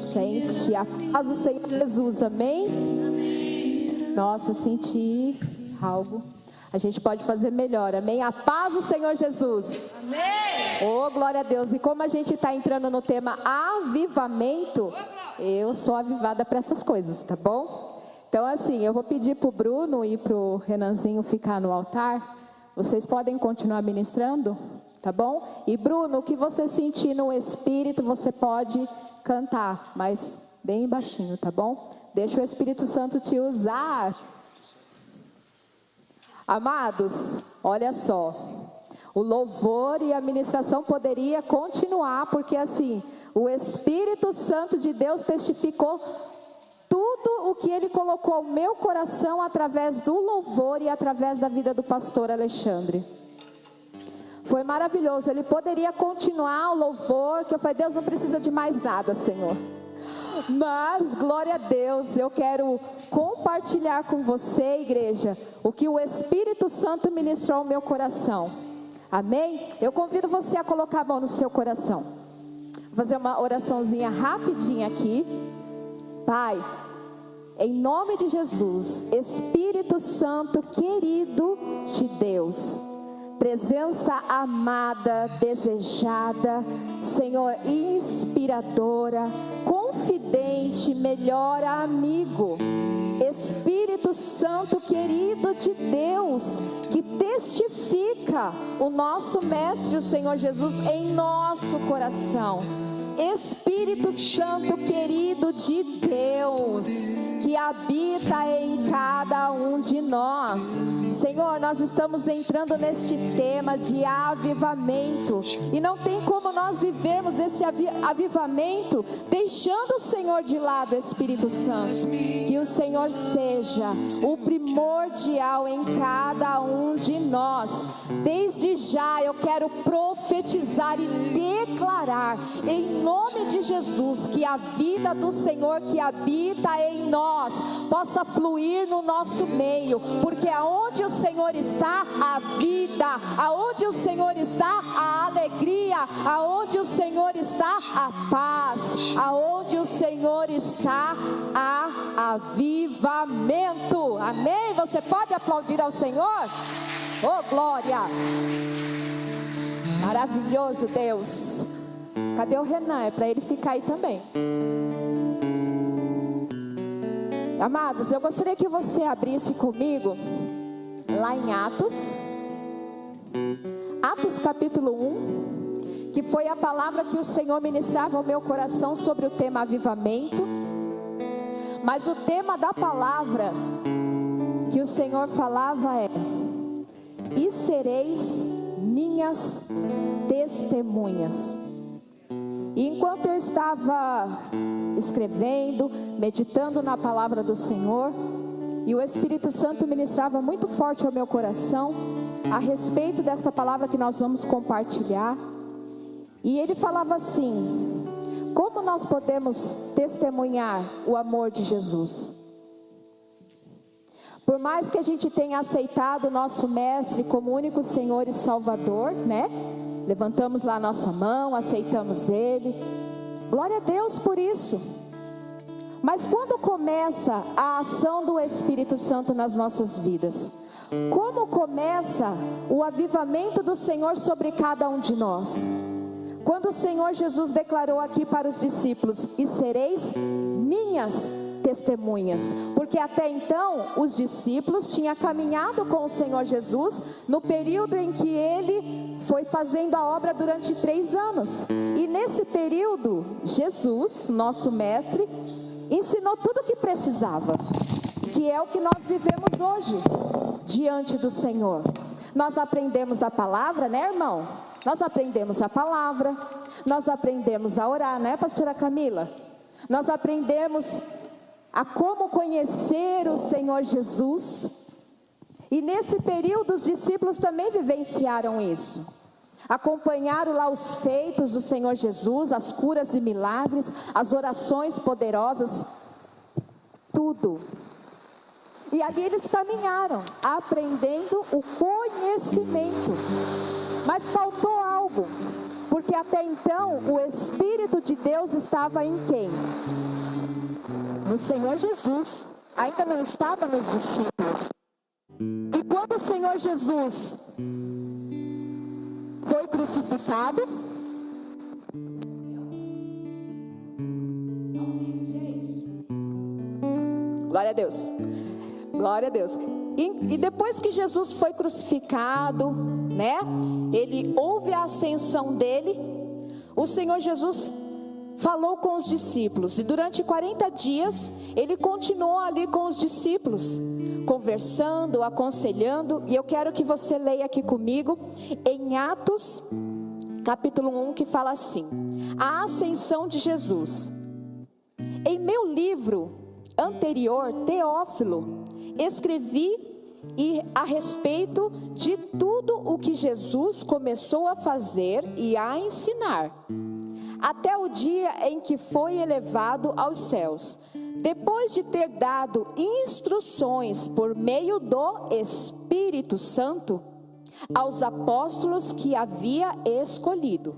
gente. A paz do Senhor Jesus, amém? Nossa, eu senti algo. A gente pode fazer melhor, amém? A paz do Senhor Jesus. Amém. Oh, glória a Deus. E como a gente está entrando no tema avivamento, eu sou avivada para essas coisas, tá bom? Então assim, eu vou pedir para o Bruno e para o Renanzinho ficar no altar. Vocês podem continuar ministrando, tá bom? E Bruno, o que você sentir no Espírito, você pode cantar, mas bem baixinho, tá bom? Deixa o Espírito Santo te usar. Amados, olha só, o louvor e a ministração poderia continuar, porque assim, o Espírito Santo de Deus testificou tudo o que Ele colocou ao meu coração através do louvor e através da vida do pastor Alexandre. Foi maravilhoso. Ele poderia continuar o louvor, que eu falei, Deus, não precisa de mais nada, Senhor. Mas, glória a Deus, eu quero compartilhar com você, igreja, o que o Espírito Santo ministrou ao meu coração. Amém? Eu convido você a colocar a mão no seu coração. Vou fazer uma oraçãozinha rapidinha aqui. Pai, em nome de Jesus, Espírito Santo querido de Deus, presença amada, desejada, Senhor, inspiradora, confidente, melhor amigo, Espírito Santo querido de Deus, que testifica o nosso Mestre, o Senhor Jesus, em nosso coração. Espírito Santo querido de Deus, que habita em cada um de nós. Senhor, nós estamos entrando neste tema de avivamento, e não tem como nós vivermos esse avivamento deixando o Senhor de lado, Espírito Santo. Que o Senhor seja o primordial em cada um de nós. Desde já eu quero profetizar e declarar em nome de Jesus que a vida do Senhor que habita em nós possa fluir no nosso meio, porque aonde o Senhor está, a vida, aonde o Senhor está, a alegria, aonde o Senhor está, a paz, aonde o Senhor está, a avivamento. Amém? Você pode aplaudir ao Senhor? Oh, glória! Maravilhoso Deus. Cadê o Renan? É para ele ficar aí também. Amados, eu gostaria que você abrisse comigo lá em Atos capítulo 1, que foi a palavra que o Senhor ministrava ao meu coração sobre o tema avivamento. Mas o tema da palavra que o Senhor falava é: e sereis minhas testemunhas. E enquanto eu estava escrevendo, meditando na palavra do Senhor, e o Espírito Santo ministrava muito forte ao meu coração a respeito desta palavra que nós vamos compartilhar. E ele falava assim: como nós podemos testemunhar o amor de Jesus? Por mais que a gente tenha aceitado o nosso Mestre como único Senhor e Salvador, né? Levantamos lá a nossa mão, aceitamos Ele. Glória a Deus por isso. Mas quando começa a ação do Espírito Santo nas nossas vidas? Como começa o avivamento do Senhor sobre cada um de nós? Quando o Senhor Jesus declarou aqui para os discípulos: e sereis minhas testemunhas. Porque até então os discípulos tinham caminhado com o Senhor Jesus no período em que Ele foi fazendo a obra durante 3 anos. E nesse período, Jesus, nosso Mestre, ensinou tudo o que precisava, que é o que nós vivemos hoje diante do Senhor. Nós aprendemos a palavra, né, irmão? Nós aprendemos a palavra, nós aprendemos a orar, né, pastora Camila? Nós aprendemos a como conhecer o Senhor Jesus. E nesse período os discípulos também vivenciaram isso. Acompanharam lá os feitos do Senhor Jesus, as curas e milagres, as orações poderosas, tudo. E ali eles caminharam, aprendendo o conhecimento. Mas faltou algo. Porque até então o Espírito de Deus estava em quem? No Senhor Jesus. Ainda não estava nos discípulos. E quando o Senhor Jesus foi crucificado, glória a Deus, glória a Deus. E depois que Jesus foi crucificado, né? Ele houve a ascensão dele. O Senhor Jesus falou com os discípulos e durante 40 dias ele continuou ali com os discípulos, conversando, aconselhando. E eu quero que você leia aqui comigo em Atos capítulo 1, que fala assim: a ascensão de Jesus. Em meu livro anterior, Teófilo, escrevi a respeito de tudo o que Jesus começou a fazer e a ensinar, até o dia em que foi elevado aos céus, depois de ter dado instruções por meio do Espírito Santo aos apóstolos que havia escolhido.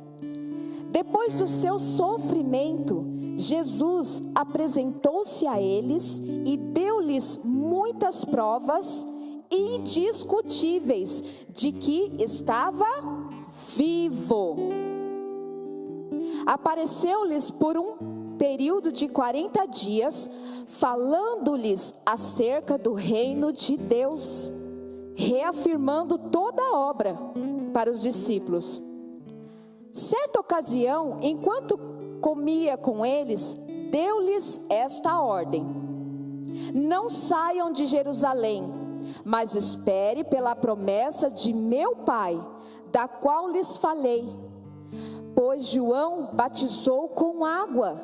Depois do seu sofrimento, Jesus apresentou-se a eles e deu-lhes muitas provas indiscutíveis de que estava vivo. Apareceu-lhes por um período de 40 dias, falando-lhes acerca do reino de Deus, reafirmando toda a obra para os discípulos. Certa ocasião, enquanto comia com eles, deu-lhes esta ordem: não saiam de Jerusalém, mas espere pela promessa de meu Pai, da qual lhes falei. Pois João batizou com água,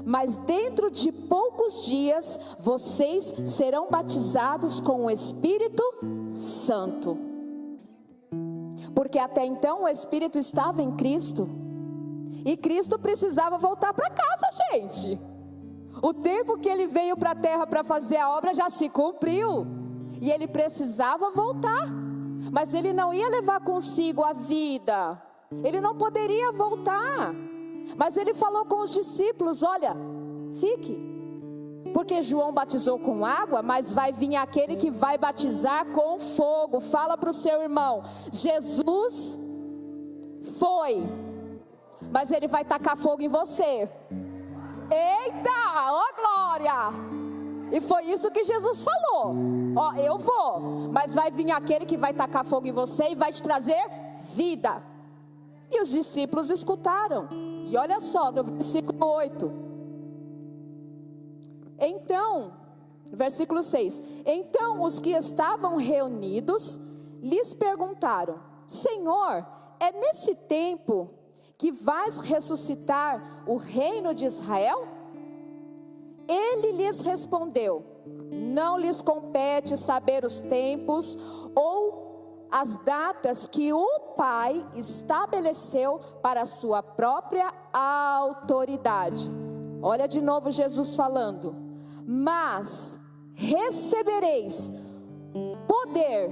mas dentro de poucos dias vocês serão batizados com o Espírito Santo. Porque até então o Espírito estava em Cristo, e Cristo precisava voltar para casa, gente. O tempo que ele veio para a terra para fazer a obra já se cumpriu, e ele precisava voltar, mas ele não ia levar consigo a vida, ele não poderia voltar. Mas ele falou com os discípulos: olha, fique, porque João batizou com água, mas vai vir aquele que vai batizar com fogo. Fala para o seu irmão: Jesus foi, mas ele vai tacar fogo em você. Eita, ó glória! E foi isso que Jesus falou: ó, eu vou, mas vai vir aquele que vai tacar fogo em você e vai te trazer vida. E os discípulos escutaram. E olha só, no versículo 8. Então, versículo 6. Então os que estavam reunidos lhes perguntaram: Senhor, é nesse tempo que vais ressuscitar o reino de Israel? Ele lhes respondeu: não lhes compete saber os tempos ou as datas que o Pai estabeleceu para a sua própria autoridade. Olha de novo Jesus falando: mas recebereis poder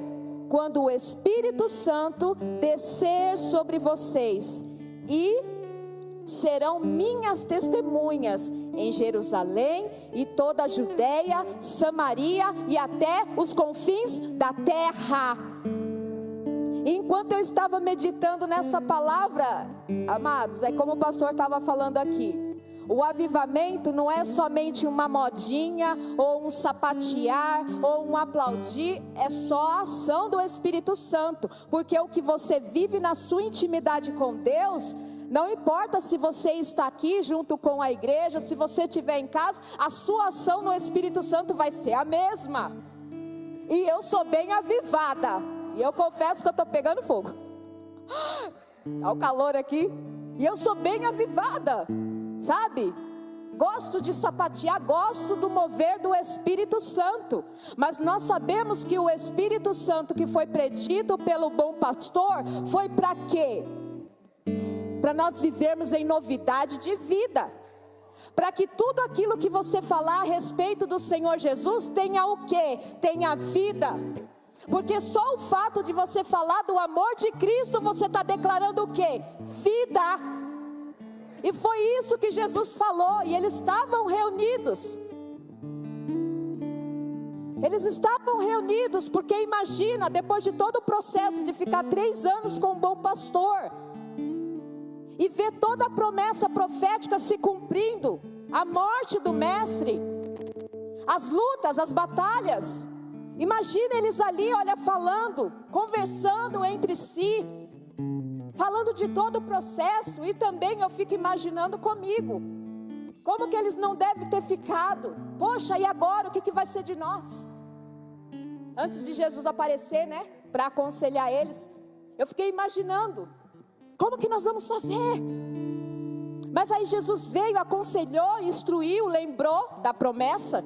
quando o Espírito Santo descer sobre vocês, e serão minhas testemunhas em Jerusalém e toda a Judeia, Samaria e até os confins da terra. Enquanto eu estava meditando nessa palavra, amados, é como o pastor estava falando aqui. O avivamento não é somente uma modinha, ou um sapatear, ou um aplaudir. É só a ação do Espírito Santo. Porque o que você vive na sua intimidade com Deus, não importa se você está aqui junto com a igreja, se você estiver em casa, a sua ação no Espírito Santo vai ser a mesma. E eu sou bem avivada, e eu confesso que eu estou pegando fogo. Está o calor aqui. E eu sou bem avivada, sabe? Gosto de sapatear, gosto do mover do Espírito Santo. Mas nós sabemos que o Espírito Santo que foi predito pelo bom pastor, foi para quê? Para nós vivermos em novidade de vida. Para que tudo aquilo que você falar a respeito do Senhor Jesus tenha o quê? Tenha vida. Porque só o fato de você falar do amor de Cristo, você está declarando o quê? Vida. E foi isso que Jesus falou, e eles estavam reunidos. Eles estavam reunidos, porque imagina, depois de todo o processo de ficar 3 anos com um bom pastor, e ver toda a promessa profética se cumprindo, a morte do mestre, as lutas, as batalhas, imagina eles ali, olha, falando, conversando entre si, falando de todo o processo. E também eu fico imaginando comigo, como que eles não devem ter ficado, poxa, e agora o que vai ser de nós? Antes de Jesus aparecer, né, para aconselhar eles, eu fiquei imaginando, como que nós vamos fazer? Mas aí Jesus veio, aconselhou, instruiu, lembrou da promessa,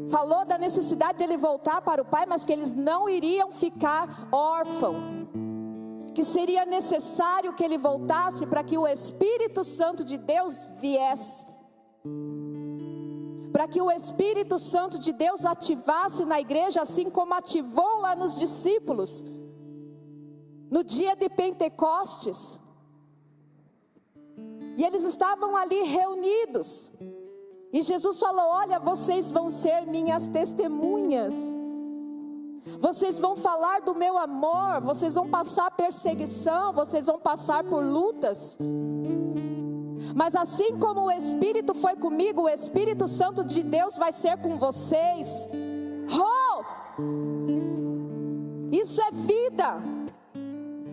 falou da necessidade dele voltar para o Pai, mas que eles não iriam ficar órfãos, que seria necessário que ele voltasse para que o Espírito Santo de Deus viesse, para que o Espírito Santo de Deus ativasse na igreja, assim como ativou lá nos discípulos, no dia de Pentecostes. E eles estavam ali reunidos, e Jesus falou: olha, vocês vão ser minhas testemunhas, vocês vão falar do meu amor, vocês vão passar perseguição, vocês vão passar por lutas, mas assim como o Espírito foi comigo, o Espírito Santo de Deus vai ser com vocês. Oh! Isso é vida,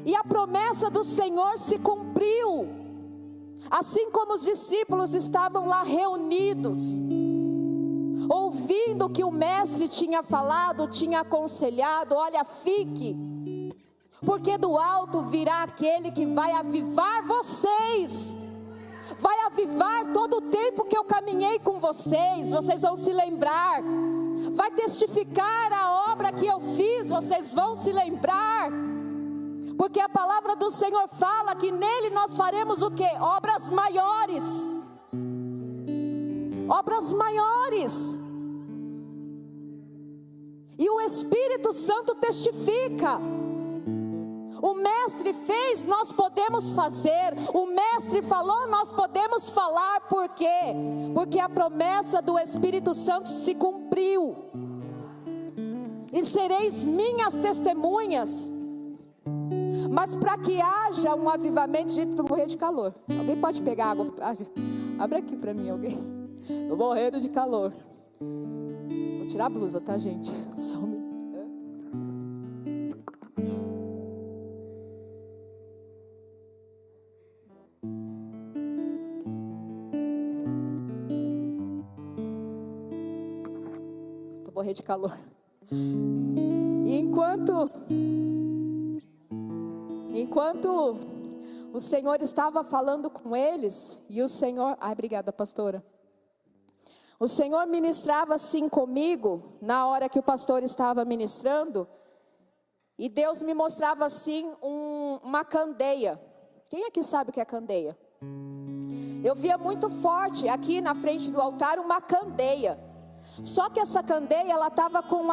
e a promessa do Senhor se cumpriu. Assim como os discípulos estavam lá reunidos, ouvindo o que o mestre tinha falado, tinha aconselhado: olha, fique, porque do alto virá aquele que vai avivar vocês, vai avivar todo o tempo que eu caminhei com vocês, vocês vão se lembrar, vai testificar a obra que eu fiz, vocês vão se lembrar, porque a palavra do Senhor fala que nele nós faremos o quê? Obras maiores, obras maiores, e o Espírito Santo testifica. O mestre fez, nós podemos fazer. O mestre falou, nós podemos falar. Por quê? Porque a promessa do Espírito Santo se cumpriu. E sereis minhas testemunhas. Mas para que haja um avivamento, gente, estou morrendo de calor. Alguém pode pegar água? Abre aqui para mim, alguém. Estou morrendo de calor. Vou tirar a blusa, tá, gente? Só um minuto. Morrer de calor. E enquanto o Senhor estava falando com eles, e o Senhor, obrigada, pastora. O Senhor ministrava assim comigo, na hora que o pastor estava ministrando, e Deus me mostrava assim uma candeia. Quem aqui sabe o que é candeia? Eu via muito forte aqui na frente do altar uma candeia. Só que essa candeia, ela estava com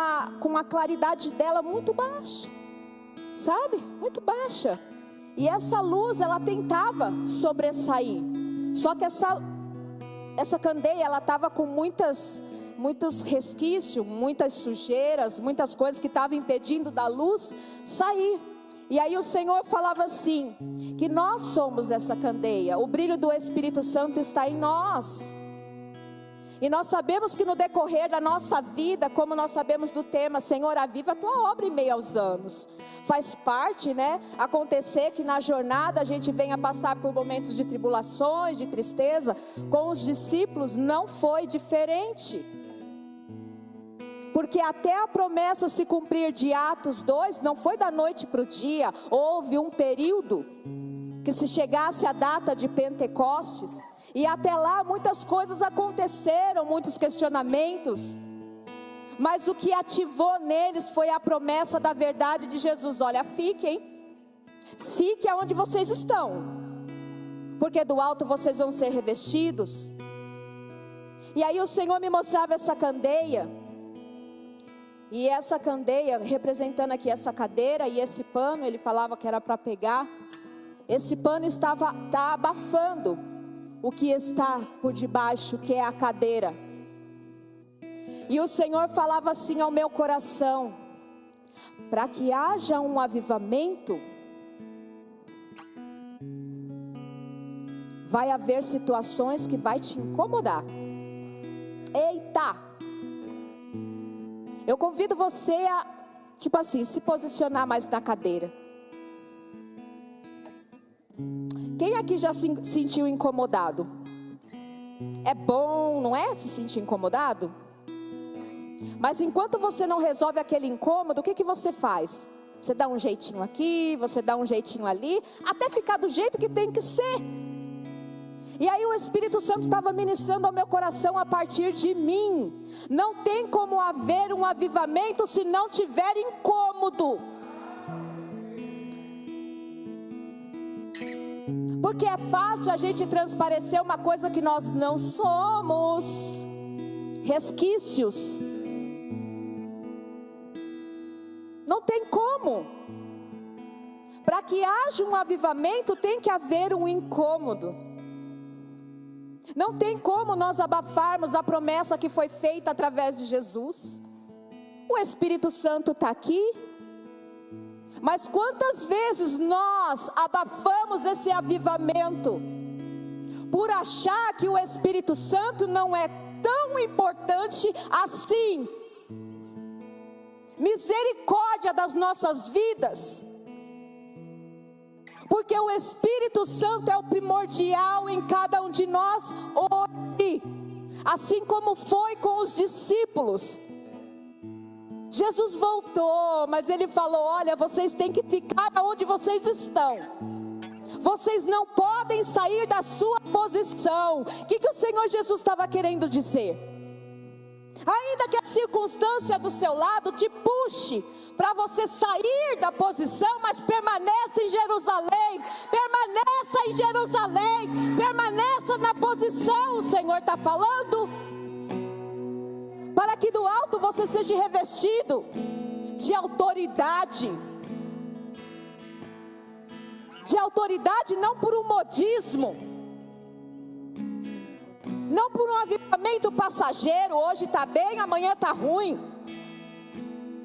a claridade dela muito baixa, sabe? Muito baixa. E essa luz, ela tentava sobressair. Só que essa candeia, ela estava com muitos resquícios, muitas sujeiras, muitas coisas que estavam impedindo da luz sair. E aí o Senhor falava assim, que nós somos essa candeia. O brilho do Espírito Santo está em nós. E nós sabemos que no decorrer da nossa vida, como nós sabemos do tema, Senhor, aviva a tua obra em meio aos anos. Faz parte, né, acontecer que na jornada a gente venha passar por momentos de tribulações, de tristeza. Com os discípulos não foi diferente. Porque até a promessa se cumprir de Atos 2, não foi da noite para o dia. Houve um período que se chegasse a data de Pentecostes, e até lá muitas coisas aconteceram, muitos questionamentos, mas o que ativou neles foi a promessa da verdade de Jesus. Olha, fiquem aonde vocês estão, porque do alto vocês vão ser revestidos. E aí o Senhor me mostrava essa candeia, E essa candeia, representando aqui essa cadeira e esse pano, ele falava que era para pegar. Esse pano está abafando o que está por debaixo, que é a cadeira. E o Senhor falava assim ao meu coração: para que haja um avivamento, vai haver situações que vai te incomodar. Eita! Eu convido você a, tipo assim, se posicionar mais na cadeira. Quem aqui já se sentiu incomodado? É bom, não é, se sentir incomodado? Mas enquanto você não resolve aquele incômodo, o que você faz? Você dá um jeitinho aqui, você dá um jeitinho ali, até ficar do jeito que tem que ser. E aí o Espírito Santo estava ministrando ao meu coração a partir de mim. Não tem como haver um avivamento se não tiver incômodo. Porque é fácil a gente transparecer uma coisa que nós não somos. Resquícios. Não tem como. Para que haja um avivamento tem que haver um incômodo. Não tem como nós abafarmos a promessa que foi feita através de Jesus. O Espírito Santo está aqui. Mas quantas vezes nós abafamos esse avivamento por achar que o Espírito Santo não é tão importante assim? Misericórdia das nossas vidas. Porque o Espírito Santo é o primordial em cada um de nós hoje. Assim como foi com os discípulos. Jesus voltou, mas ele falou: olha, vocês têm que ficar onde vocês estão. Vocês não podem sair da sua posição. O que o Senhor Jesus estava querendo dizer? Ainda que a circunstância do seu lado te puxe para você sair da posição, mas permaneça em Jerusalém, permaneça em Jerusalém, permaneça na posição, o Senhor está falando, para que do alto você seja revestido de autoridade não por um modismo, não por um avivamento passageiro, hoje está bem, amanhã está ruim.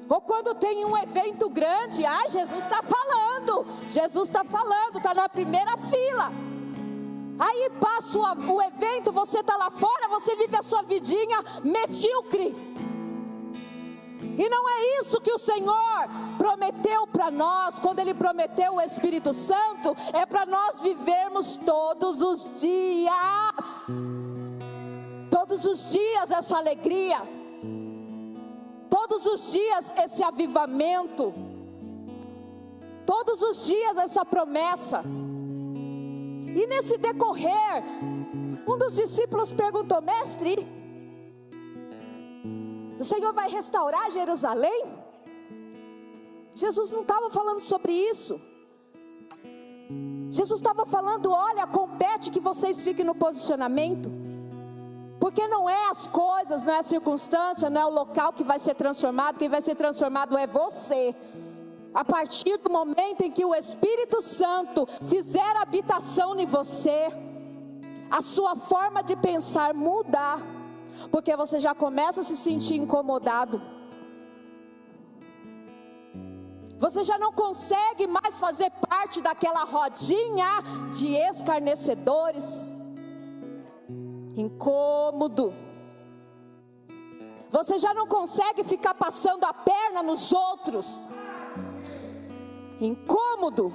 Ou quando tem um evento grande, Jesus está falando, está na primeira fila. Aí passa o evento, você está lá fora, você vive a sua vidinha medíocre. E não é isso que o Senhor prometeu para nós, quando Ele prometeu o Espírito Santo, é para nós vivermos todos os dias. Todos os dias essa alegria, todos os dias esse avivamento, todos os dias essa promessa. E nesse decorrer, um dos discípulos perguntou: mestre, o Senhor vai restaurar Jerusalém? Jesus não estava falando sobre isso. Jesus estava falando: olha, compete que vocês fiquem no posicionamento. Porque não é as coisas, não é a circunstância, não é o local que vai ser transformado. Quem vai ser transformado é você. A partir do momento em que o Espírito Santo fizer habitação em você, a sua forma de pensar mudar. Porque você já começa a se sentir incomodado. Você já não consegue mais fazer parte daquela rodinha de escarnecedores. Incômodo. Você já não consegue ficar passando a perna nos outros. Incômodo.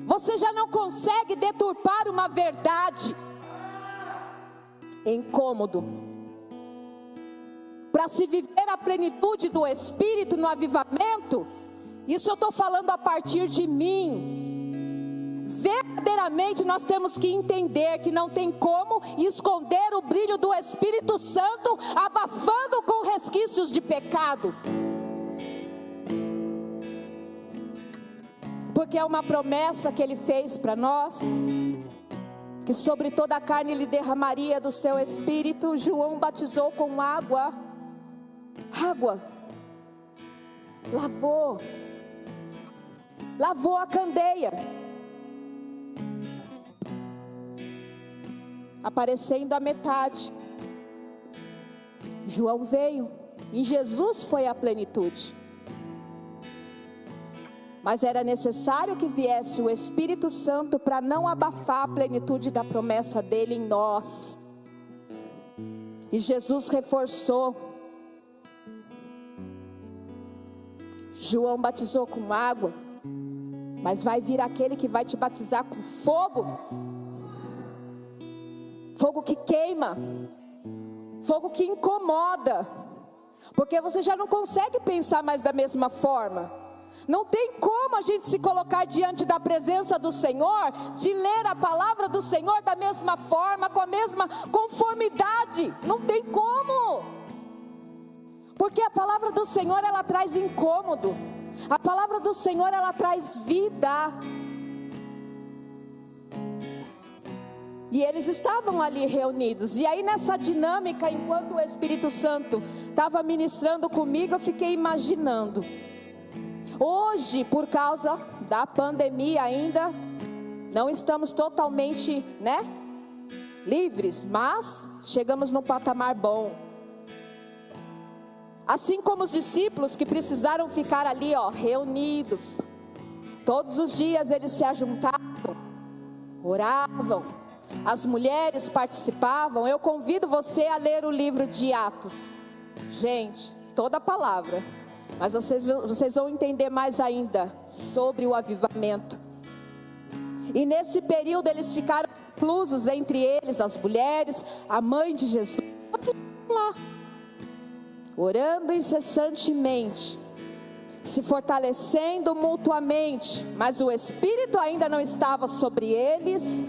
Você já não consegue deturpar uma verdade. Incômodo. Para se viver a plenitude do Espírito no avivamento, isso eu estou falando a partir de mim. Verdadeiramente nós temos que entender que não tem como esconder o brilho do Espírito Santo, abafando com resquícios de pecado. Porque é uma promessa que Ele fez para nós. que sobre toda a carne Ele derramaria do seu Espírito. João batizou com água. Água. Lavou a candeia. Aparecendo a metade. João veio. Em Jesus foi a plenitude. Mas era necessário que viesse o Espírito Santo para não abafar a plenitude da promessa dele em nós. E Jesus reforçou. João batizou com água, mas vai vir aquele que vai te batizar com fogo. Fogo que queima, fogo que incomoda, porque você já não consegue pensar mais da mesma forma. Não tem como a gente se colocar diante da presença do Senhor, de ler a palavra do Senhor da mesma forma, com a mesma conformidade. Não tem como, porque a palavra do Senhor, ela traz incômodo. A palavra do Senhor, ela traz vida. E eles estavam ali reunidos. E aí nessa dinâmica, enquanto o Espírito Santo estava ministrando comigo, eu fiquei imaginando. Hoje, por causa da pandemia ainda, não estamos totalmente, livres, mas chegamos num patamar bom. Assim como os discípulos que precisaram ficar ali, reunidos. Todos os dias eles se ajuntavam, oravam. As mulheres participavam. Eu convido você a ler o livro de Atos. Gente, toda a palavra. Mas vocês vão entender mais ainda sobre o avivamento. E nesse período eles ficaram inclusos, entre eles as mulheres, a mãe de Jesus. Todos estavam lá, orando incessantemente, se fortalecendo mutuamente. Mas o Espírito ainda não estava sobre eles.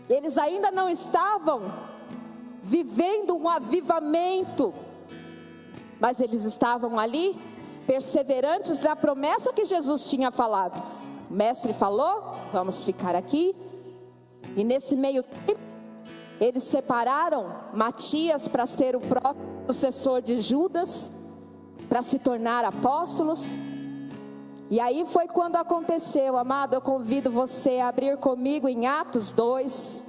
Eles ainda não estavam vivendo um avivamento, mas eles estavam ali, perseverantes na promessa que Jesus tinha falado. O mestre falou, vamos ficar aqui. E nesse meio tempo, eles separaram Matias para ser o próximo sucessor de Judas, para se tornar apóstolos. E aí foi quando aconteceu, amado. Eu convido você a abrir comigo em Atos 2.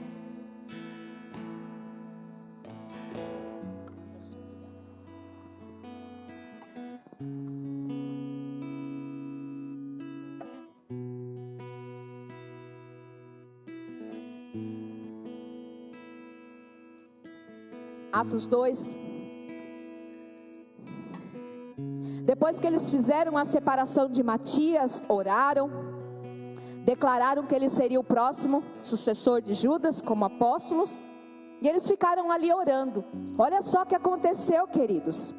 Atos 2. Depois que eles fizeram a separação de Matias, oraram, declararam que ele seria o próximo sucessor de Judas como apóstolos, e eles ficaram ali orando. Olha só o que aconteceu, queridos.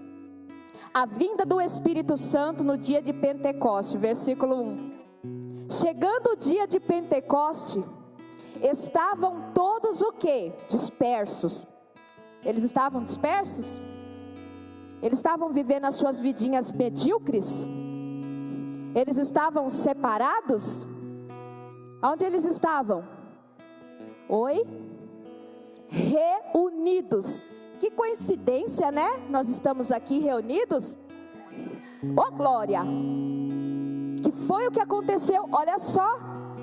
A vinda do Espírito Santo no dia de Pentecoste, versículo 1. Chegando o dia de Pentecoste, estavam todos o quê? Dispersos. Eles estavam dispersos? Eles estavam vivendo as suas vidinhas medíocres? Eles estavam separados? Onde eles estavam? Oi? Reunidos. Que coincidência, né? Nós estamos aqui reunidos. Oh, glória! Que foi o que aconteceu? Olha só.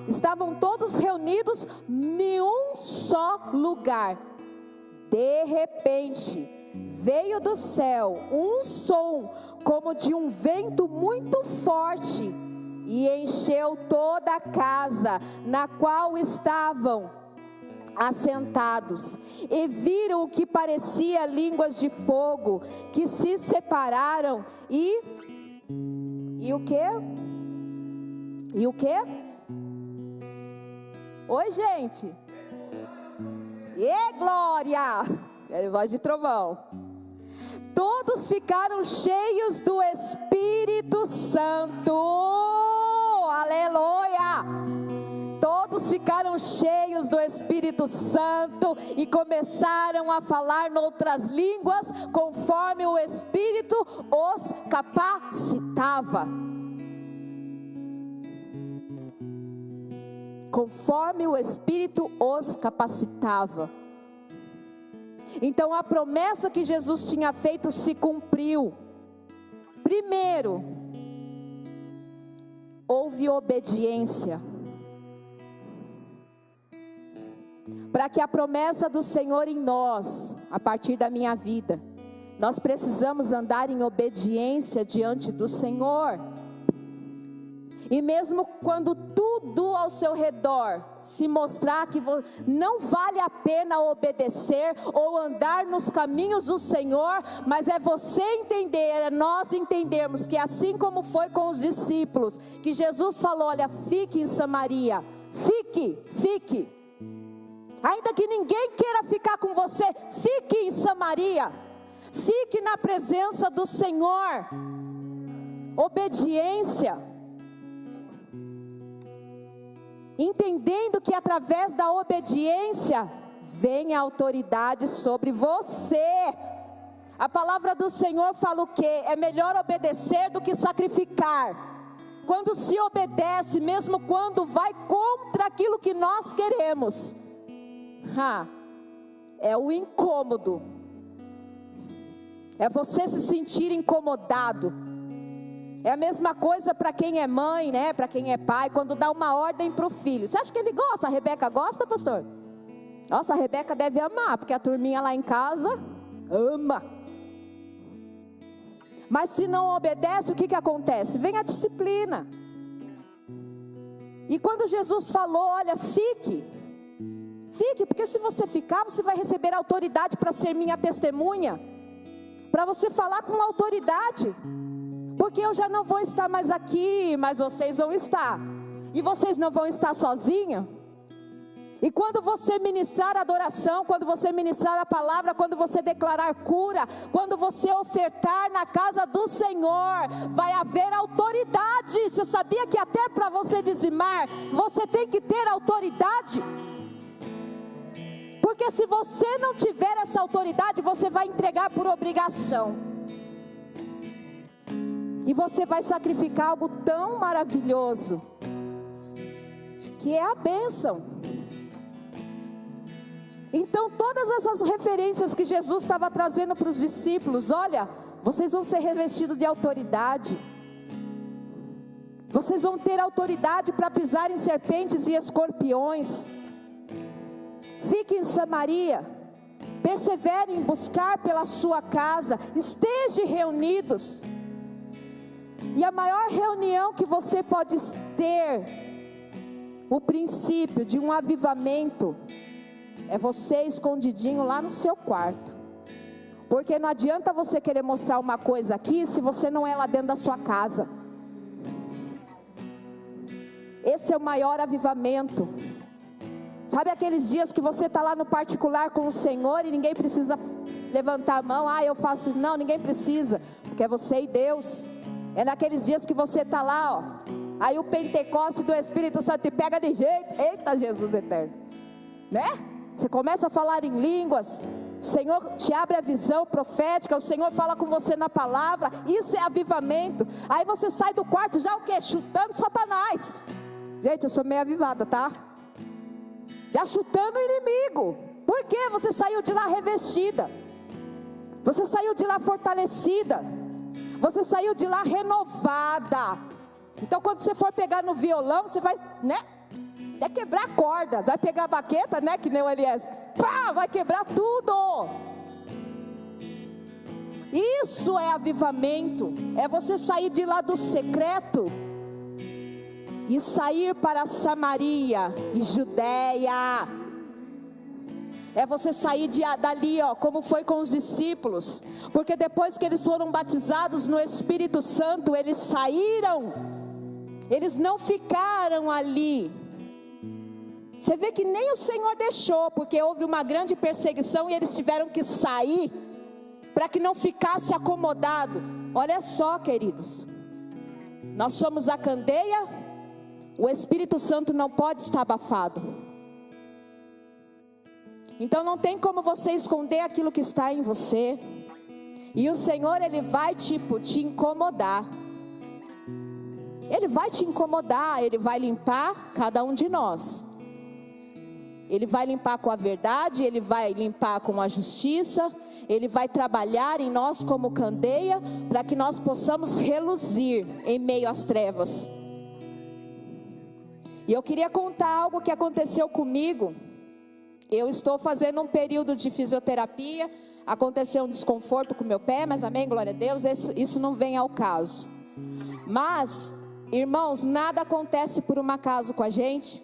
Estavam todos reunidos em um só lugar. De repente, veio do céu um som como de um vento muito forte e encheu toda a casa na qual estavam assentados. E viram o que parecia línguas de fogo que se separaram e o quê? E o quê? Oi, gente. E glória! É voz de trovão. Todos ficaram cheios do Espírito Santo. Aleluia! Todos ficaram cheios do Espírito Santo e começaram a falar noutras línguas, conforme o Espírito os capacitava. conforme o Espírito os capacitava. Então a promessa que Jesus tinha feito se cumpriu. Primeiro, houve obediência. Para que a promessa do Senhor em nós, a partir da minha vida, nós precisamos andar em obediência diante do Senhor. E mesmo quando tudo ao seu redor se mostrar que não vale a pena obedecer ou andar nos caminhos do Senhor, mas é você entender, é nós entendermos que assim como foi com os discípulos, que Jesus falou, olha, fique em Samaria, fique. Ainda que ninguém queira ficar com você, fique em Samaria, fique na presença do Senhor. Obediência. Entendendo que através da obediência vem a autoridade sobre você. A palavra do Senhor fala o quê? É melhor obedecer do que sacrificar. Quando se obedece, mesmo quando vai contra aquilo que nós queremos, é o incômodo. É você se sentir incomodado. É a mesma coisa para quem é mãe, né? Para quem é pai, quando dá uma ordem para o filho. Você acha que ele gosta? A Rebeca gosta, pastor? Nossa, a Rebeca deve amar, porque a turminha lá em casa ama. Mas se não obedece, o que acontece? Vem a disciplina. E quando Jesus falou, olha, fique, porque se você ficar, você vai receber autoridade para ser minha testemunha, para você falar com autoridade. Porque eu já não vou estar mais aqui, mas vocês vão estar. E vocês não vão estar sozinhos. E quando você ministrar adoração, quando você ministrar a palavra, quando você declarar cura, quando você ofertar na casa do Senhor, vai haver autoridade. Você sabia que até para você dizimar, você tem que ter autoridade? Porque se você não tiver essa autoridade, você vai entregar por obrigação. E você vai sacrificar algo tão maravilhoso, que é a bênção. Então todas essas referências que Jesus estava trazendo para os discípulos, olha, vocês vão ser revestidos de autoridade. Vocês vão ter autoridade para pisar em serpentes e escorpiões. Fique em Samaria, persevere em buscar pela sua casa, estejam reunidos. E a maior reunião que você pode ter, o princípio de um avivamento, é você escondidinho lá no seu quarto. Porque não adianta você querer mostrar uma coisa aqui, se você não é lá dentro da sua casa. Esse é o maior avivamento. Sabe aqueles dias que você está lá no particular com o Senhor e ninguém precisa levantar a mão, eu faço isso. Não, ninguém precisa, porque é você e Deus. É naqueles dias que você está lá, aí o Pentecoste do Espírito Santo te pega de jeito. Eita, Jesus eterno, né? Você começa a falar em línguas, o Senhor te abre a visão profética, o Senhor fala com você na palavra, isso é avivamento. Aí você sai do quarto já o quê? Chutando Satanás. Gente, eu sou meio avivada, tá? Já chutando o inimigo. Por quê? Você saiu de lá revestida, você saiu de lá fortalecida, você saiu de lá renovada. Então quando você for pegar no violão, você vai, né? Vai quebrar a corda, vai pegar a baqueta, né? Que nem o Elias, pá, vai quebrar tudo. Isso é avivamento. É você sair de lá do secreto e sair para Samaria e Judeia. É você sair dali, como foi com os discípulos. Porque depois que eles foram batizados no Espírito Santo, eles saíram. Eles não ficaram ali. Você vê que nem o Senhor deixou, porque houve uma grande perseguição e eles tiveram que sair, para que não ficasse acomodado. Olha só, queridos, nós somos a candeia, o Espírito Santo não pode estar abafado. Então não tem como você esconder aquilo que está em você. E o Senhor, Ele vai te incomodar. Ele vai te incomodar, Ele vai limpar cada um de nós. Ele vai limpar com a verdade, Ele vai limpar com a justiça, Ele vai trabalhar em nós como candeia, para que nós possamos reluzir em meio às trevas. E eu queria contar algo que aconteceu comigo. Eu estou fazendo um período de fisioterapia, aconteceu um desconforto com meu pé, mas amém, glória a Deus, isso não vem ao caso. Mas, irmãos, nada acontece por um acaso com a gente.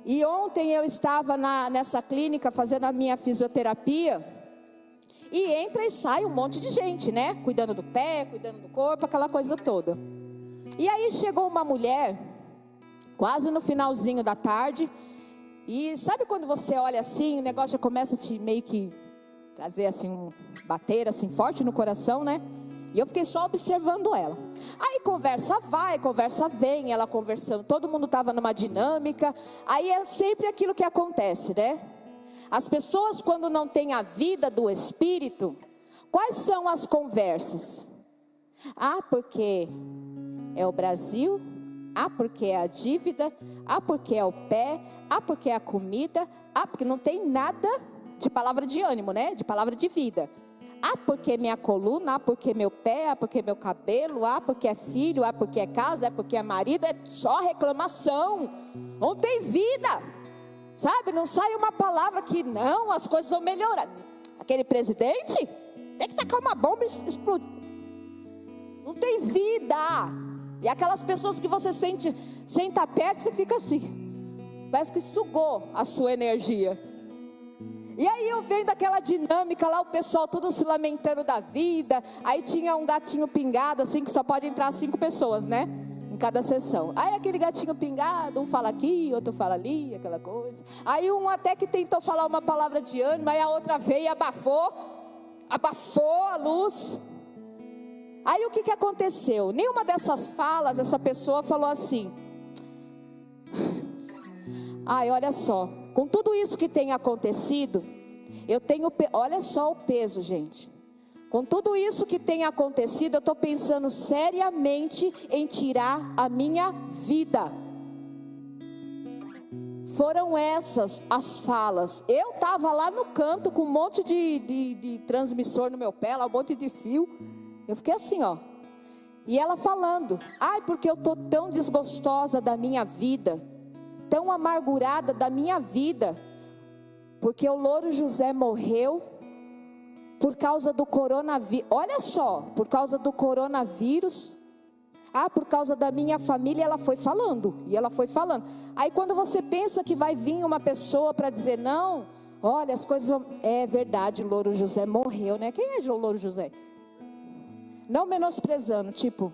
E ontem eu estava nessa clínica fazendo a minha fisioterapia, e entra e sai um monte de gente, né? Cuidando do pé, cuidando do corpo, aquela coisa toda. E aí chegou uma mulher, quase no finalzinho da tarde, e sabe quando você olha assim, o negócio já começa a te meio que trazer assim, bater assim forte no coração, né? E eu fiquei só observando ela. Aí conversa vai, conversa vem, ela conversando, todo mundo estava numa dinâmica. Aí é sempre aquilo que acontece, né? As pessoas, quando não têm a vida do Espírito, quais são as conversas? Ah, porque é o Brasil. Ah, porque é a dívida. Ah, porque é o pé. Ah, porque é a comida. Ah, porque não tem nada de palavra de ânimo, né? De palavra de vida. Ah, porque minha coluna, ah, porque meu pé, ah, porque meu cabelo, ah, porque é filho, ah, porque é casa, ah, porque é marido, é só reclamação. Não tem vida. Sabe, não sai uma palavra que não, as coisas vão melhorar. Aquele presidente tem que tacar uma bomba e explodir. Não tem vida. E aquelas pessoas que você senta perto, você fica assim, parece que sugou a sua energia. E aí eu vendo aquela dinâmica lá, o pessoal todo se lamentando da vida. Aí tinha um gatinho pingado assim, que só pode entrar 5 pessoas, né? Em cada sessão. Aí aquele gatinho pingado, um fala aqui, outro fala ali, aquela coisa. Aí um até que tentou falar uma palavra de ânimo, aí a outra veio e abafou a luz. Aí o que aconteceu? Nenhuma dessas falas, essa pessoa falou assim: ai, olha só, com tudo isso que tem acontecido, eu tenho, olha só o peso, gente. Com tudo isso que tem acontecido, eu estou pensando seriamente em tirar a minha vida. Foram essas as falas. Eu estava lá no canto com um monte de transmissor no meu pé, lá, um monte de fio. Eu fiquei assim, ó. E ela falando: ai, porque eu estou tão desgostosa da minha vida, tão amargurada da minha vida, porque o Louro José morreu por causa do coronavírus. Olha só, por causa do coronavírus. Ah, por causa da minha família. Ela foi falando, e ela foi falando. Aí quando você pensa que vai vir uma pessoa para dizer: não, olha, as coisas vão... É verdade, o Louro José morreu, né? Quem é o Louro José? Não menosprezando, tipo...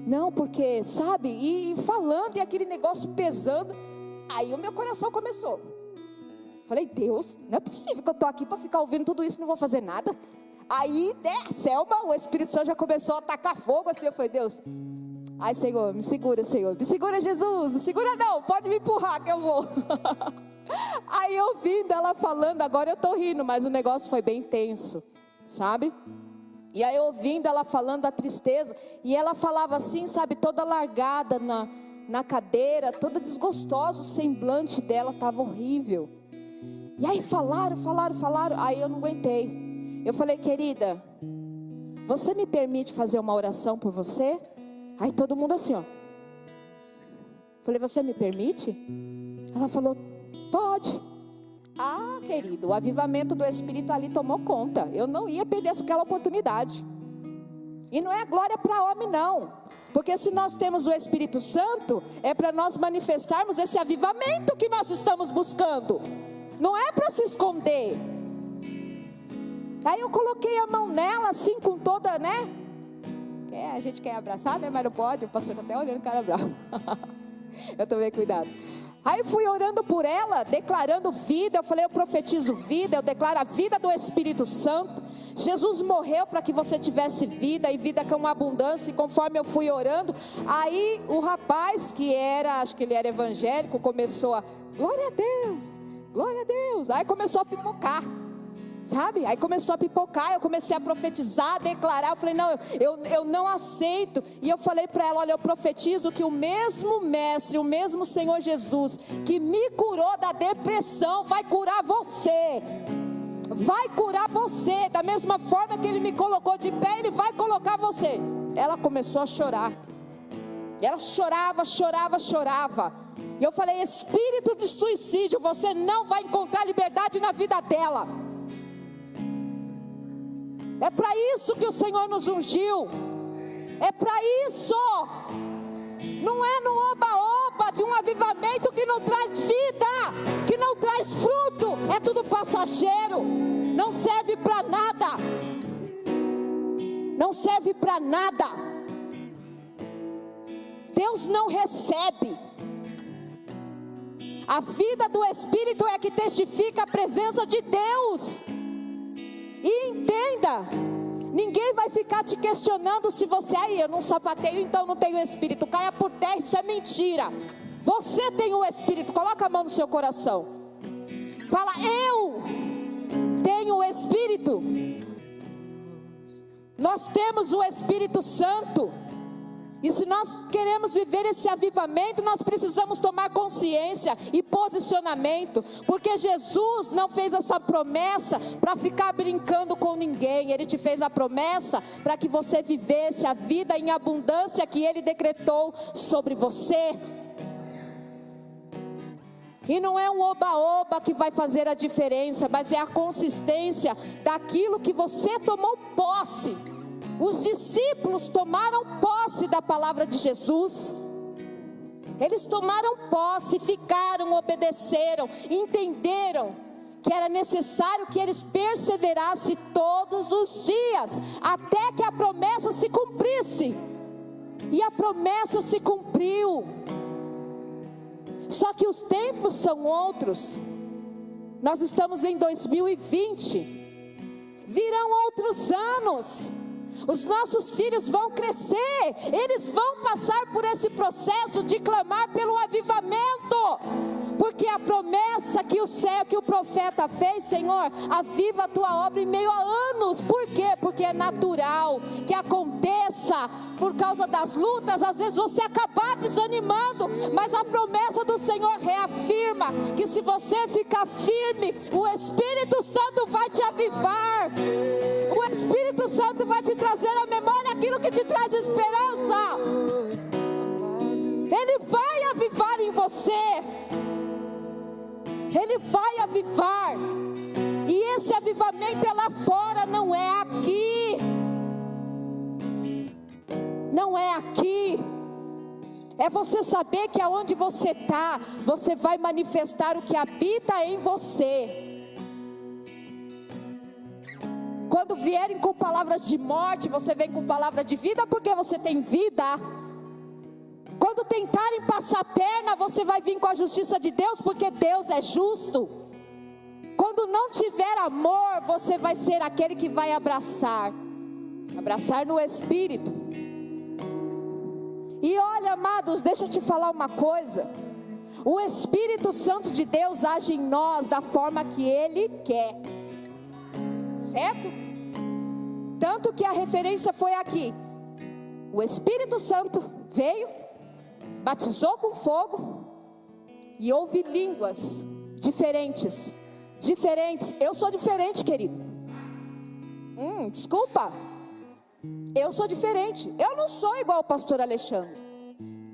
Não, porque, sabe, e falando, e aquele negócio pesando. Aí o meu coração começou. Falei: Deus, não é possível que eu estou aqui para ficar ouvindo tudo isso e não vou fazer nada. Aí, né, Selma, o Espírito Santo já começou a tacar fogo assim. Eu falei: Deus, ai, Senhor, me segura, Senhor. Me segura, Jesus, me segura não, pode me empurrar que eu vou. Aí ouvindo ela falando, agora eu estou rindo, mas o negócio foi bem tenso, sabe? E aí ouvindo ela falando da tristeza, e ela falava assim, sabe, toda largada na cadeira, toda desgostosa, o semblante dela estava horrível. E aí falaram, aí eu não aguentei. Eu falei: querida, você me permite fazer uma oração por você? Aí todo mundo assim, ó. Falei: você me permite? Ela falou: pode. Ah, querido, o avivamento do Espírito ali tomou conta. Eu não ia perder aquela oportunidade. E não é glória para homem não. Porque se nós temos o Espírito Santo, é para nós manifestarmos esse avivamento que nós estamos buscando. Não é para se esconder. Aí eu coloquei a mão nela assim com toda, né? A gente quer abraçar, né? Mas não pode, o pastor está até olhando cara bravo. Eu tomei cuidado. Aí fui orando por ela, declarando vida. Eu falei: eu profetizo vida, eu declaro a vida do Espírito Santo. Jesus morreu para que você tivesse vida, e vida com abundância. E conforme eu fui orando, aí o rapaz que era, acho que ele era evangélico, começou a: glória a Deus, glória a Deus. Aí começou a pipocar, sabe? Aí começou a pipocar, eu comecei a profetizar, a declarar. Eu falei, não, eu não aceito. E eu falei para ela, olha, eu profetizo que o mesmo mestre, o mesmo Senhor Jesus, que me curou da depressão, vai curar você. Vai curar você, da mesma forma que Ele me colocou de pé, Ele vai colocar você. Ela começou a chorar. Ela chorava, chorava, chorava. E eu falei, espírito de suicídio, você não vai encontrar liberdade na vida dela. É para isso que o Senhor nos ungiu. É para isso. Não é no oba-oba de um avivamento que não traz vida, que não traz fruto. É tudo passageiro. Não serve para nada. Não serve para nada. Deus não recebe. A vida do Espírito é que testifica a presença de Deus. E entenda, ninguém vai ficar te questionando se você, aí eu não sapateio, então não tenho Espírito. Caia por terra, isso é mentira. Você tem o Espírito, coloca a mão no seu coração. Fala, eu tenho o Espírito. Nós temos o Espírito Santo. E se nós queremos viver esse avivamento, nós precisamos tomar consciência e posicionamento, porque Jesus não fez essa promessa para ficar brincando com ninguém. Ele te fez a promessa para que você vivesse a vida em abundância que Ele decretou sobre você. E não é um oba-oba que vai fazer a diferença, mas é a consistência daquilo que você tomou posse. Os discípulos tomaram posse da palavra de Jesus. Eles tomaram posse, ficaram, obedeceram, entenderam que era necessário que eles perseverassem todos os dias, até que a promessa se cumprisse. E a promessa se cumpriu. Só que os tempos são outros. Nós estamos em 2020. Virão outros anos. Os nossos filhos vão crescer, eles vão passar por esse processo de clamar pelo avivamento, porque a promessa que o profeta fez, Senhor, aviva a tua obra em meio a anos. Por quê? Porque é natural que aconteça por causa das lutas, às vezes você acabar desanimando, mas a promessa do Senhor reafirma que se você ficar firme, o Espírito Santo vai te avivar. O Espírito Santo vai te trazer à memória aquilo que te traz esperança. Ele vai avivar em você. Ele vai avivar. E esse avivamento é lá fora, não é aqui. Não é aqui. É você saber que aonde você está, você vai manifestar o que habita em você. Quando vierem com palavras de morte, você vem com palavra de vida, porque você tem vida. Quando tentarem passar a perna, você vai vir com a justiça de Deus, porque Deus é justo. Quando não tiver amor, você vai ser aquele que vai abraçar no Espírito. E olha, amados, deixa eu te falar uma coisa. O Espírito Santo de Deus age em nós da forma que Ele quer. Certo? Tanto que a referência foi aqui. O Espírito Santo veio, batizou com fogo, e houve línguas diferentes. Eu sou diferente, querido. Desculpa. Eu sou diferente. Eu não sou igual ao pastor Alexandre.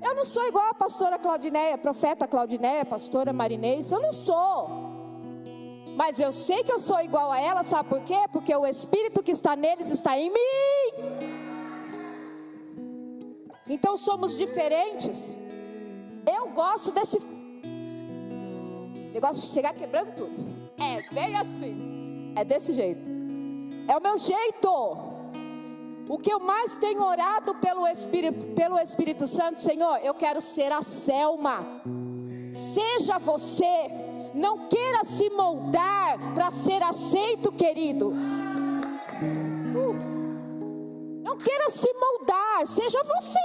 Eu não sou igual a pastora Claudineia, profeta Claudineia, pastora Marinês. Eu não sou. Mas eu sei que eu sou igual a ela, sabe por quê? Porque o Espírito que está neles está em mim. Então somos diferentes. Eu gosto desse negócio de chegar quebrando tudo. É bem assim. É desse jeito. É o meu jeito. O que eu mais tenho orado pelo Espírito Santo, Senhor, eu quero ser a Selma. Seja você. Não queira se moldar para ser aceito, querido. Não queira se moldar, seja você.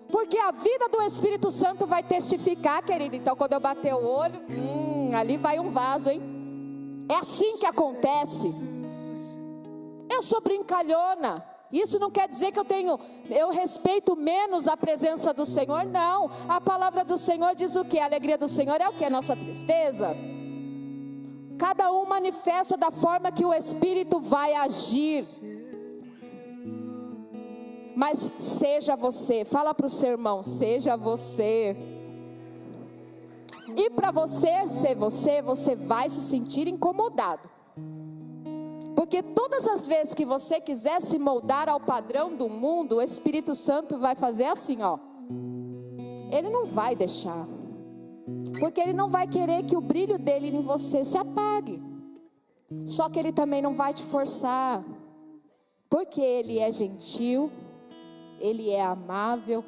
Porque a vida do Espírito Santo vai testificar, querido. Então quando eu bater o olho, ali vai um vaso, hein? É assim que acontece. Eu sou brincalhona. Isso não quer dizer que eu respeito menos a presença do Senhor, não. A palavra do Senhor diz o quê? A alegria do Senhor é o quê? A nossa tristeza. Cada um manifesta da forma que o Espírito vai agir. Mas seja você, fala para o seu irmão, seja você. E para você ser você, você vai se sentir incomodado. Porque todas as vezes que você quiser se moldar ao padrão do mundo, o Espírito Santo vai fazer assim, ó. Ele não vai deixar. Porque ele não vai querer que o brilho dele em você se apague. Só que ele também não vai te forçar. Porque ele é gentil, ele é amável.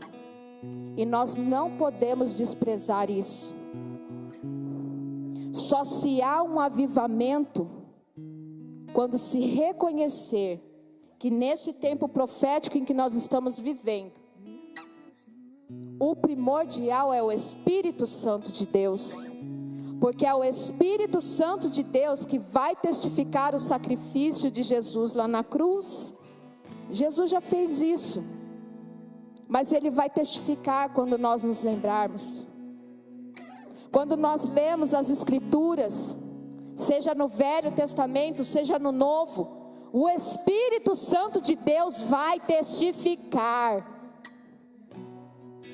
E nós não podemos desprezar isso. Só se há um avivamento quando se reconhecer que nesse tempo profético em que nós estamos vivendo, o primordial é o Espírito Santo de Deus, porque é o Espírito Santo de Deus que vai testificar o sacrifício de Jesus lá na cruz. Jesus já fez isso, mas Ele vai testificar quando nós nos lembrarmos. Quando nós lemos as Escrituras, seja no Velho Testamento, seja no Novo, o Espírito Santo de Deus vai testificar.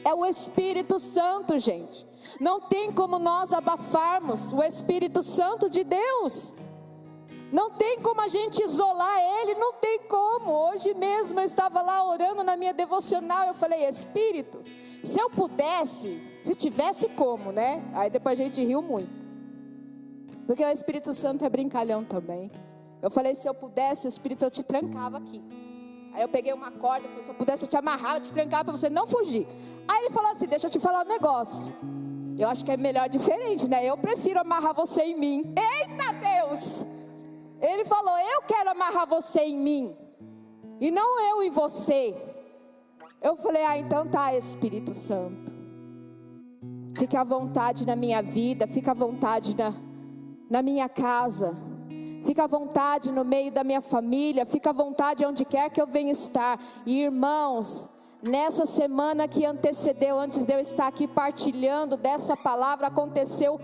É o Espírito Santo, gente. Não tem como nós abafarmos o Espírito Santo de Deus. Não tem como a gente isolar Ele, não tem como. Hoje mesmo eu estava lá orando na minha devocional, eu falei, Espírito, se eu pudesse, se tivesse como, né? Aí depois a gente riu muito. Porque o Espírito Santo é brincalhão também. Eu falei, se eu pudesse, Espírito, eu te trancava aqui. Aí eu peguei uma corda, falei, se eu pudesse eu te amarrava, eu te trancava para você não fugir. Aí ele falou assim, deixa eu te falar um negócio. Eu acho que é melhor diferente, né? Eu prefiro amarrar você em mim. Eita Deus! Ele falou, eu quero amarrar você em mim. E não eu em você. Eu falei, então tá, Espírito Santo. Fica à vontade na minha vida, fica à vontade na minha casa, fica à vontade no meio da minha família, fica à vontade onde quer que eu venha estar. E irmãos, nessa semana que antecedeu, antes de eu estar aqui partilhando dessa palavra, aconteceu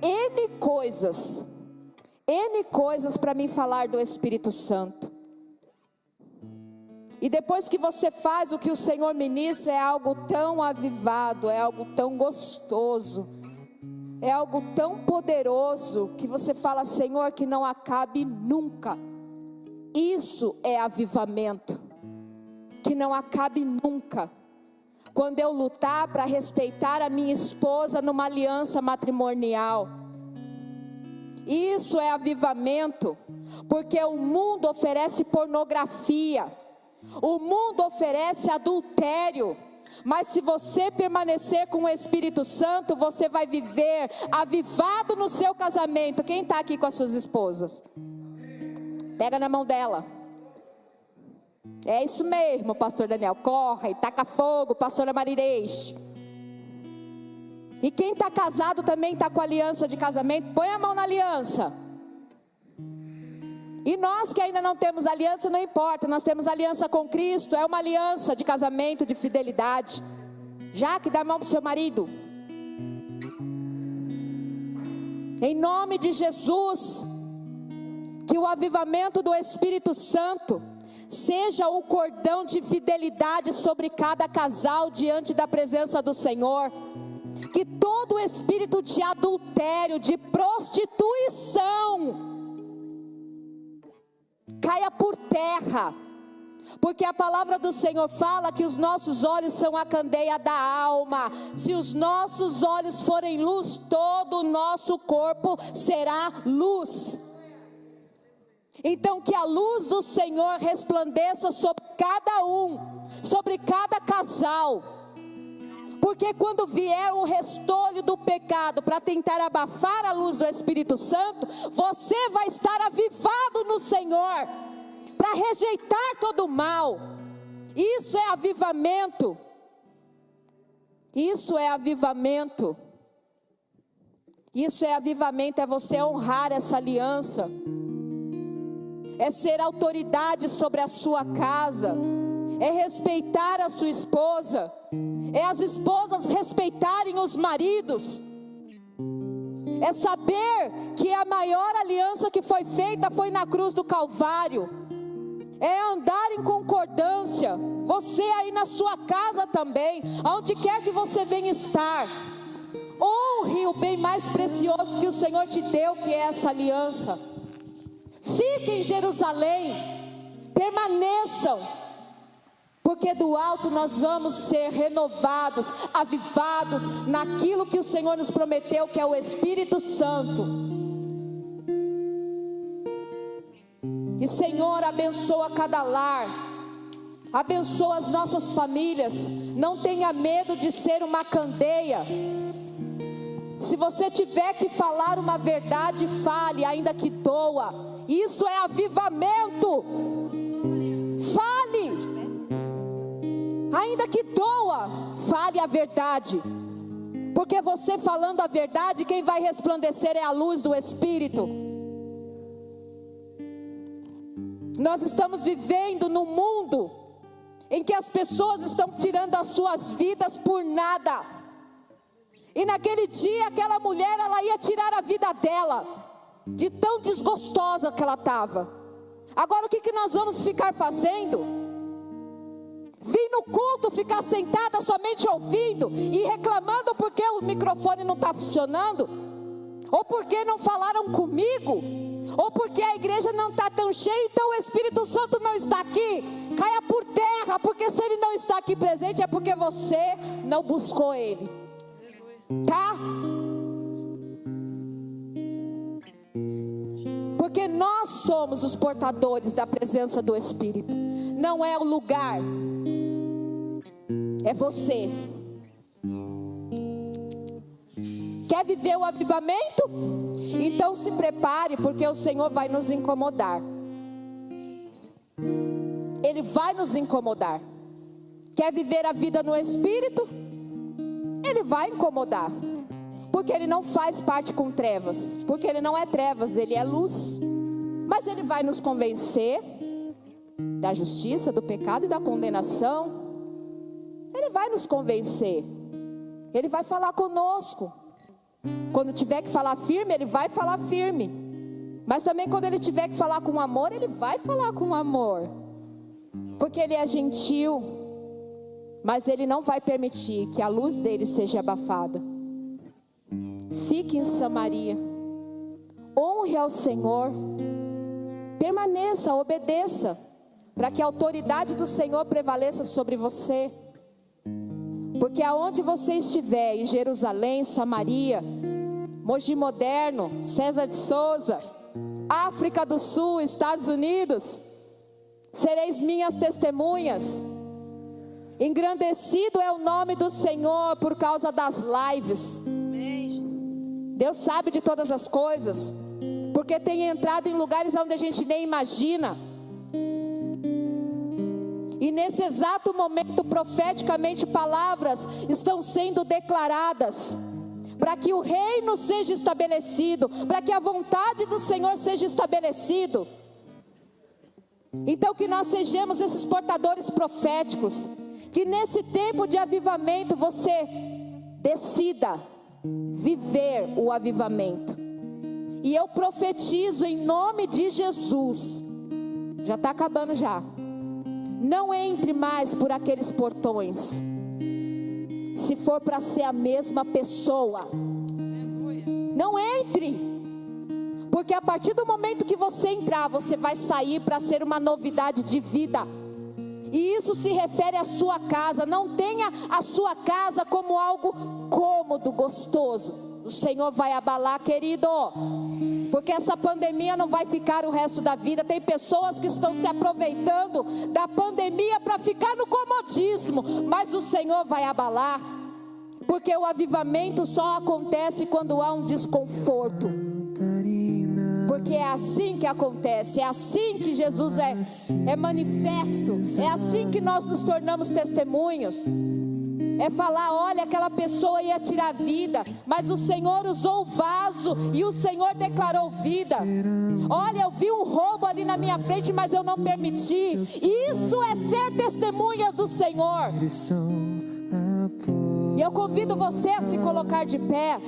N coisas para mim falar do Espírito Santo. E depois que você faz o que o Senhor ministra, é algo tão avivado, é algo tão gostoso, é algo tão poderoso, que você fala, Senhor, que não acabe nunca. Isso é avivamento, que não acabe nunca. Quando eu lutar para respeitar a minha esposa numa aliança matrimonial, isso é avivamento, porque o mundo oferece pornografia, o mundo oferece adultério. Mas se você permanecer com o Espírito Santo, você vai viver avivado no seu casamento. Quem está aqui com as suas esposas? Pega na mão dela. É isso mesmo, pastor Daniel. Corre, taca fogo, pastora Marirês. E quem está casado também está com aliança de casamento, põe a mão na aliança. E nós que ainda não temos aliança, não importa, nós temos aliança com Cristo, é uma aliança de casamento, de fidelidade. Já que dá a mão para o seu marido. Em nome de Jesus, que o avivamento do Espírito Santo seja o cordão de fidelidade sobre cada casal diante da presença do Senhor. Que todo espírito de adultério, de prostituição, caia por terra, porque a palavra do Senhor fala que os nossos olhos são a candeia da alma. Se os nossos olhos forem luz, todo o nosso corpo será luz. Então que a luz do Senhor resplandeça sobre cada um, sobre cada casal. Porque quando vier o restolho do pecado para tentar abafar a luz do Espírito Santo, você vai estar avivado no Senhor, para rejeitar todo o mal. Isso é avivamento. Isso é avivamento. Isso é avivamento, é você honrar essa aliança, é ser autoridade sobre a sua casa, é respeitar a sua esposa, é as esposas respeitarem os maridos, é saber que a maior aliança que foi feita foi na cruz do Calvário, é andar em concordância, você aí na sua casa também, aonde quer que você venha estar, honre o bem mais precioso que o Senhor te deu, que é essa aliança. Fique em Jerusalém, permaneçam, porque do alto nós vamos ser renovados, avivados naquilo que o Senhor nos prometeu, que é o Espírito Santo. E Senhor, abençoa cada lar, abençoa as nossas famílias. Não tenha medo de ser uma candeia. Se você tiver que falar uma verdade, fale, ainda que doa. Isso é avivamento. Fale, ainda que doa, fale a verdade, porque você falando a verdade, quem vai resplandecer é a luz do Espírito. Nós estamos vivendo num mundo em que as pessoas estão tirando as suas vidas por nada. E naquele dia aquela mulher, ela ia tirar a vida dela, de tão desgostosa que ela estava. Agora o que nós vamos ficar fazendo? Vir no culto, ficar sentada somente ouvindo e reclamando porque o microfone não está funcionando? Ou porque não falaram comigo? Ou porque a igreja não está tão cheia, então o Espírito Santo não está aqui? Caia por terra, porque se ele não está aqui presente é porque você não buscou ele. Tá? Porque nós somos os portadores da presença do Espírito. Não é o lugar, é você. Quer viver o avivamento? Então se prepare, porque o Senhor vai nos incomodar. Ele vai nos incomodar. Quer viver a vida no Espírito? Ele vai incomodar, porque ele não faz parte com trevas, porque ele não é trevas, ele é luz. Mas ele vai nos convencer da justiça, do pecado e da condenação. Ele vai nos convencer, ele vai falar conosco. Quando tiver que falar firme, ele vai falar firme. Mas também quando ele tiver que falar com amor, ele vai falar com amor, porque ele é gentil. Mas ele não vai permitir que a luz dele seja abafada. Fique em Samaria, honre ao Senhor, permaneça, obedeça, para que a autoridade do Senhor prevaleça sobre você. Porque aonde você estiver, em Jerusalém, Samaria, Mogi Moderno, César de Souza, África do Sul, Estados Unidos, sereis minhas testemunhas. Engrandecido é o nome do Senhor por causa das lives. Deus sabe de todas as coisas, porque tem entrado em lugares onde a gente nem imagina. E nesse exato momento, profeticamente, palavras estão sendo declaradas, para que o reino seja estabelecido, para que a vontade do Senhor seja estabelecido. Então que nós sejamos esses portadores proféticos, que nesse tempo de avivamento você decida viver o avivamento. E eu profetizo em nome de Jesus, já está acabando já, não entre mais por aqueles portões, se for para ser a mesma pessoa, não entre, porque a partir do momento que você entrar, você vai sair para ser uma novidade de vida. E isso se refere à sua casa. Não tenha a sua casa como algo cômodo, gostoso. O Senhor vai abalar, querido, porque essa pandemia não vai ficar o resto da vida. Tem pessoas que estão se aproveitando da pandemia para ficar no comodismo, mas o Senhor vai abalar, porque o avivamento só acontece quando há um desconforto. Porque é assim que acontece, é assim que Jesus é manifesto, é assim que nós nos tornamos testemunhos. É falar, olha, aquela pessoa ia tirar vida, mas o Senhor usou o vaso e o Senhor declarou vida. Olha, eu vi um roubo ali na minha frente, mas eu não permiti. Isso é ser testemunhas do Senhor. E eu convido você a se colocar de pé.